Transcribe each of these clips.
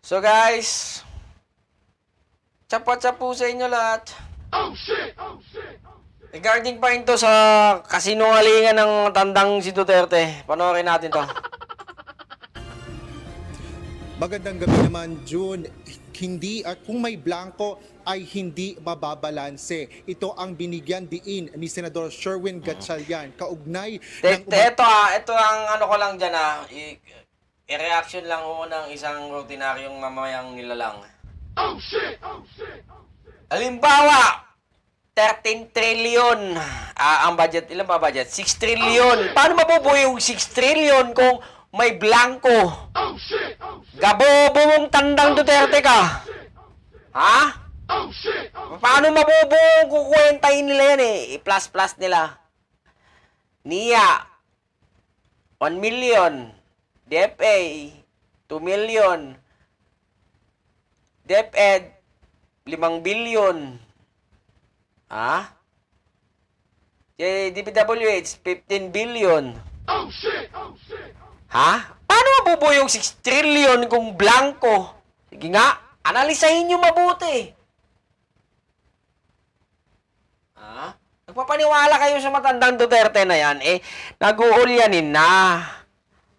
So guys, tsapo-tsapo sa inyo lahat. Regarding pa rin to sa kasinungalingan ng tandang si Duterte. Panoorin natin to. Magandang gabi naman, June. Kung may blanco ay hindi mababalanse. Ito ang binigyan diin ni Senador Sherwin Gatchalian kaugnay ng Ito ang ano ko lang dyan i-reaction lang ho ng isang rutinaryong mamayang nilalang. Halimbawa, 13 trillion ang budget. Ilan ba budget? 6 trillion. Paano mabubuo yung 6 trillion kung may blanco? Gabobo mong tandang Duterte ka. Ha? Paano mabubuo? Kukwentahin nila yan eh. I-plus-plus nila. NIA, 1 million. DepEd, 2 million. DepEd, 5 billion. Ha? DPWH, 15 billion. Ha? Paano mabubuo yung 6 trillion kung blanco? Sige nga, analisahin nyo mabuti. Ha? Nagpapaniwala kayo sa matandang Duterte na yan, nag-uulyanin na.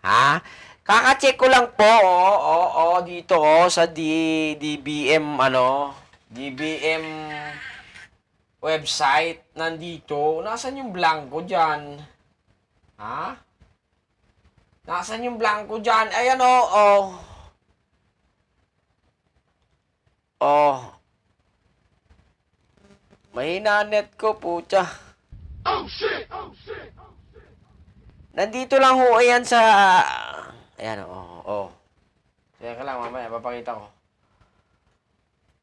Ha? Kaka-check ko lang po, dito sa DBM, DBM website, nandito. Nasaan yung blanco dyan? Ha? Nasaan yung blanco dyan? Ayan, Mahina net ko, pucha. Nandito lang ho, ayan sa... Ayan, Teka lang, mamaya, papakita ko.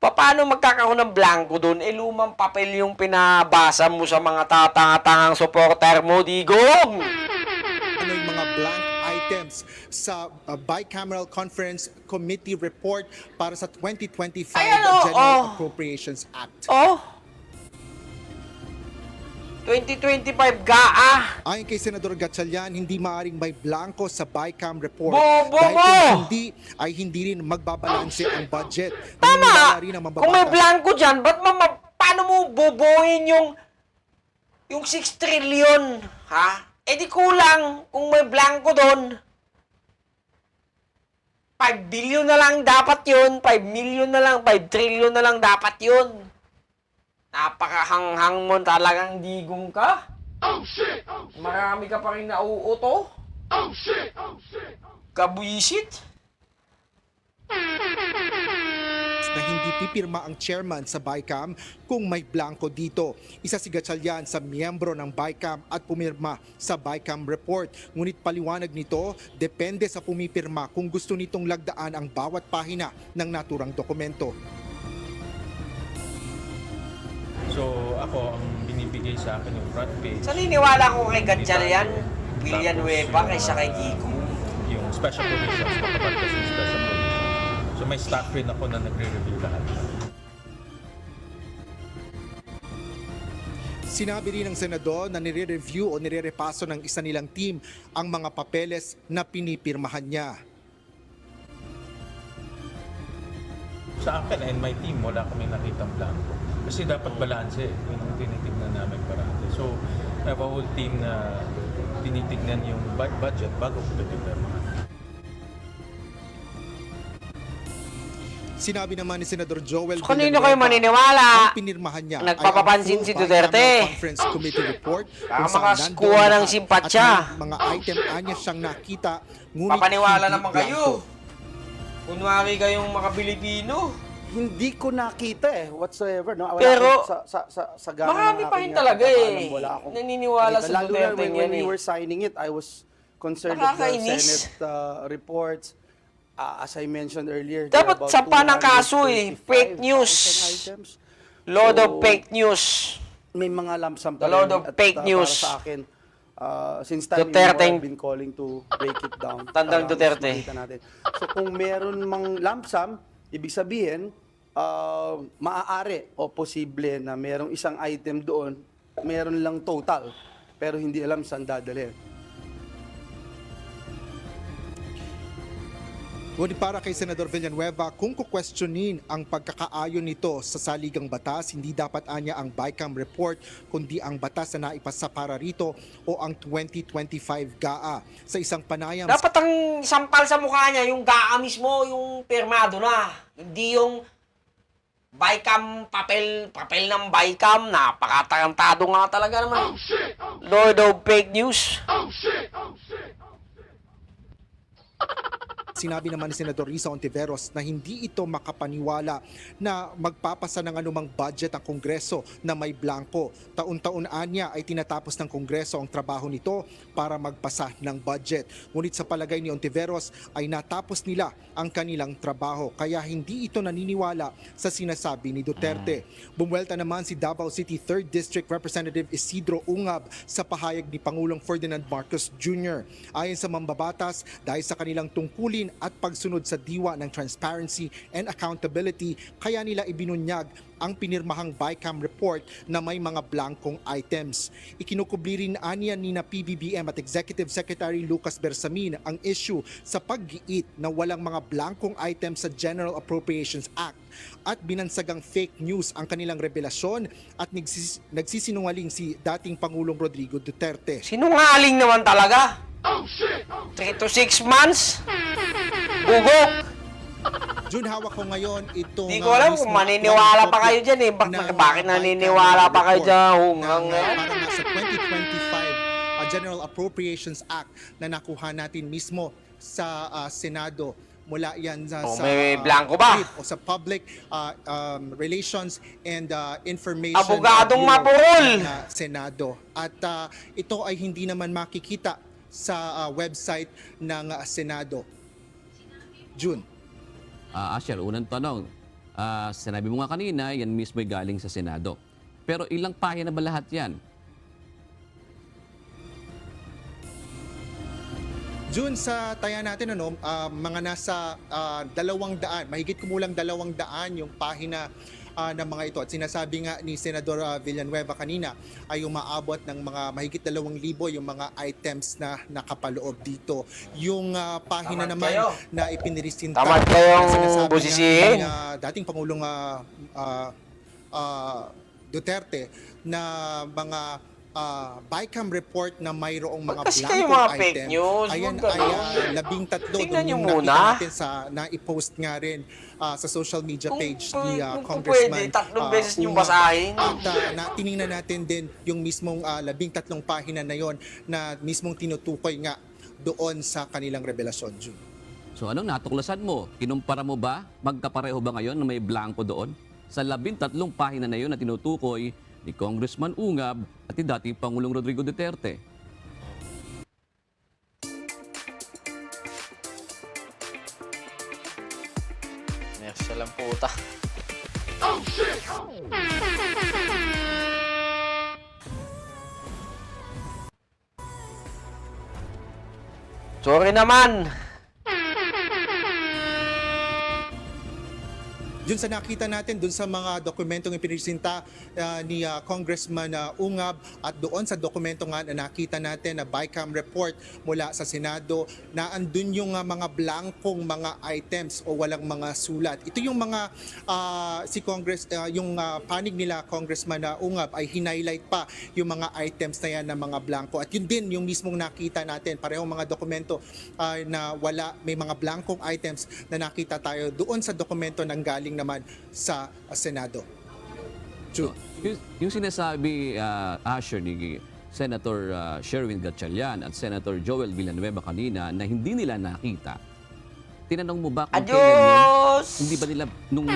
Paano magkakaroon ng blanco doon? Lumang papel yung pinabasa mo sa mga tatanga-tangang supporter mo, digong! ano yung mga blank items sa Bicameral Conference Committee report para sa 2025 General Appropriations Act. 2025 GAA. Ayon kay Senador Gatchalian, hindi maaring may blanco sa BICAM report. Bobo Dahil mo! kung hindi, ay hindi rin magbabalanse ang budget. Tama! Kung may blanco dyan, paano mo bubuhin yung 6 trillion? Ha? Di kulang kung may blanco doon. 5 billion na lang dapat yun. 5 million na lang. 5 trillion na lang dapat yun. Napakahanghang mo talagang digong ka. Marami ka pa rin nauuto. Kabwisit. Na hindi pipirma ang chairman sa BICAM kung may blanco dito. Isa si Gatchalian sa miyembro ng BICAM at pumirma sa BICAM report. Ngunit paliwanag nito, depende sa pumipirma kung gusto nitong lagdaan ang bawat pahina ng naturang dokumento. So ako, ang binibigay sa akin yung front page. Saniniwala ko kay Gatchalian, Villanueva kaysa kay Digong. Yung special provisions, pagkapat kasi yung special provisions. So may staff rin ako na nagre-review lahat. Sinabi rin ng senador na nire-review o nire-repaso ng isa nilang team ang mga papeles na pinipirmahan niya. Sa akin and my team, wala kami nakitang blanco. Kasi dapat balanse, yun ang tinitignan namin parati. So, I have a whole team na tinitignan yung budget bago ko pinipirmahan. Sinabi naman ni Senador Joel So, kanino kayo maniniwala? ang pinirmahan niya Nagpapapansin ay ang si full Duterte. Bicameral Conference Committee report kung saan makakuha nandoon ng lahat simpatya. at may mga item anya siyang nakita ngunit Papaniwala hindi naman kayo. blanco. Kunwari kayong mga Pilipino. Hindi ko nakita whatsoever, no. Wala Pero, akong sa gana marami ng pa aking rin talaga pagkakaalam, wala akong naniniwala nakita. sa Lalo na Duterte when yan we were signing it, I was concerned of the Nakakainis. Senate reports. As I mentioned earlier, there are Dapat about sampa ng kaso 235,000 fake news. items. Load of So, fake news. May mga lump sum The pa load rin. of At, fake news. Para sa akin, since time Duterte. immemorial, I've been calling to break it down. Tandang para mas Duterte. makita natin. So kung meron mang lump sum, ibig sabihin, maaari o posible na merong isang item doon, meron lang total, pero hindi alam saan dadalhin. Ngunit para kay Senador Villanueva, kung kukwestiyonin ang pagkakaayon nito sa saligang batas, hindi dapat anya ang BICAM report, kundi ang batas na naipasa para rito o ang 2025 GAA. Sa isang panayam, Dapat ang sampal sa mukha niya, yung GAA mismo, yung pirmado na. Hindi yung BICAM, papel ng BICAM, napakatarantado nga talaga naman. Lord of fake news. sinabi naman ni Senador Risa Ontiveros na hindi ito makapaniwala na magpapasa ng anumang budget ang Kongreso na may blanco. Taon-taon anya ay tinatapos ng Kongreso ang trabaho nito para magpasa ng budget. Ngunit sa palagay ni Ontiveros ay natapos nila ang kanilang trabaho kaya hindi ito naniniwala sa sinasabi ni Duterte. Bumuelta naman si Davao City 3rd District Representative Isidro Ungab sa pahayag ni Pangulong Ferdinand Marcos Jr. Ayon sa mambabatas, dahil sa kanilang tungkulin at pagsunod sa diwa ng transparency and accountability, kaya nila ibinunyag ang pinirmahang BICAM report na may mga blankong items. Ikinukubli rin aniya ni na PBBM at Executive Secretary Lucas Bersamin ang issue sa paggiit na walang mga blankong items sa General Appropriations Act at binansagang fake news ang kanilang revelasyon at nagsisinungaling si dating Pangulong Rodrigo Duterte. Sinungaling naman talaga. 3 to 6 months? Bugok! Jun, hawak ko ngayon itong... Di ko alam kung maniniwala pa kayo dyan eh. Bakit naniniwala pa kayo dyan? Hunggang Para nga sa 2025 General Appropriations Act na nakuha natin mismo sa Senado. Mula yan sa may blanco ba? o sa Public Relations and Information Abogadong Bureau mapurol! ng Senado. At ito ay hindi naman makikita sa website ng Senado. June. Asher, unang tanong. Sinabi mo nga kanina, yan mismo ay galing sa Senado. Pero ilang pahina ba lahat yan? June, sa taya natin, mga nasa 200, mahigit kumulang 200 yung pahina ng mga ito. At sinasabi nga ni Senador Villanueva kanina ay umaabot ng mga mahigit 2,000 yung mga items na nakapaloob dito. Yung pahina Tamad naman kayo. na ipinirisinta. Tamad kayong sinasabi nga busisihin. ni, dating Pangulong Duterte na mga BICAM report na mayroong mga Kasi kayo blankong mga fake item. news, Ayan huwag ay ganun. 13 Tingnan doon nyo yung muna. nakita natin sa na-post nga rin sa social media page ni kung Congressman pwede, 3 beses nyo Ungab. basahin. At tiningnan natin din yung mismong 13 pahina na yon na mismong tinutukoy nga doon sa kanilang revelasyon, June. So anong natuklasan mo? Kinumpara mo ba? Magkapareho ba ngayon na may blanco doon? Sa 13 pahina na yun na tinutukoy ni Congressman Ungab at ni dating Pangulong Rodrigo Duterte. Mersa lang puta. Sorry naman. Dun sa nakita natin, dun sa mga dokumentong ipinisinta ni Congressman Ungab at doon sa dokumento nga na nakita natin na BICAM report mula sa Senado na andun yung mga blankong mga items o walang mga sulat. Ito yung mga yung panig nila Congressman Ungab ay hinighlight pa yung mga items na yan na mga blanko. At yun din yung mismong nakita natin, parehong mga dokumento na may mga blankong items na nakita tayo doon sa dokumento nang galing naman sa Senado. June. Yung sinasabi, Asher, ni Senator Sherwin Gatchalian at Senator Joel Villanueva kanina na hindi nila nakita, tinanong mo ba kung kailan yun? Adios! Hindi ba nila nung